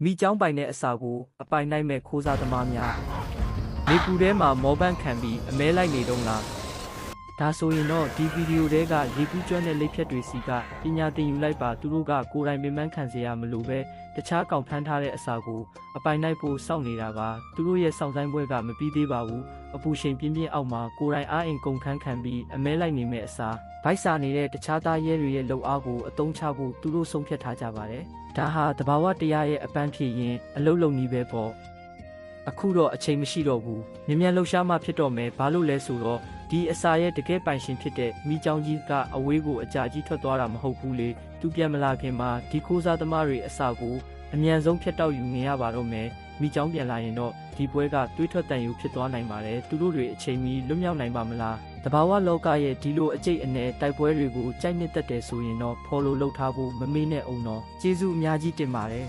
မိကျောင်းပိုင်တဲ့အစာကိုအပိုင်နိုင်မဲ့ခိုးစားသမားများနေပူထဲမှာမောပန်းခံပြီးအမဲလိုက်နေတော့လားဒါဆိုရင်တော့ဒီဗီဒီယိုတွေကရေကူးကျွမ်းတဲ့လက်ဖြတ်တွေစီကပညာသင်ယူလိုက်ပါသူတို့ကကိုယ်တိုင်ပင်ပန်းခံစေရမလို့ပဲတခြားကောင်ဖမ်းထားတဲ့အစာကိုအပိုင်နိုင်ဖို့စောင့်နေတာပါသူတို့ရဲ့စောင့်ဆိုင်ပွဲကမပြီးသေးပါဘူးအပူချိန်ပြင်းပြင်းအောက်မှာကိုယ်တိုင်အားအင်ကုန်ခန်းခံပြီးအမဲလိုက်နေမဲ့အစာဗိုက်စာနေတဲ့တခြားသားရဲတွေရဲ့လှုပ်အားကိုအသုံးချဖို့သူတို့ဆုံးဖြတ်ထားကြပါတယ်ဒါဟာတဘာဝတရားရဲ့အပန်းဖြေရင်အလုံးလုံးကြီးပဲပေါ့အခုတော့အချိန်မရှိတော့ဘူးမြ мян လှုပ်ရှားမှဖြစ်တော့မယ်ဘာလို့လဲဆိုတော့ဒီအစာရဲ့တကယ်ပိုင်ရှင်ဖြစ်တဲ့မိချောင်းကြီးကအဝေးကိုအကြကြီးထွက်သွားတာမဟုတ်ဘူးလေသူပြန်မလာခင်မှာဒီခိုးစားသမားတွေအစာကိုအမြန်ဆုံးဖျက်တောက်ယူနေရပါတော့မယ်မိချောင်းပြန်လာရင်တော့ဒီပွဲကတွေးထွက်တန်ယူဖြစ်သွားနိုင်ပါတယ်သူတို့တွေအချိန်မီလွတ်မြောက်နိုင်ပါမလားတဘာဝလောကရဲ့ဒီလိုအကျိတ်အနယ်တိုက်ပွဲတွေကိုကြိုက်နှစ်သက်တယ်ဆိုရင်တော့ follow လုပ်ထားဖို့မမေ့နဲ့အောင်တော့ကျေးဇူးအများကြီးတင်ပါတယ်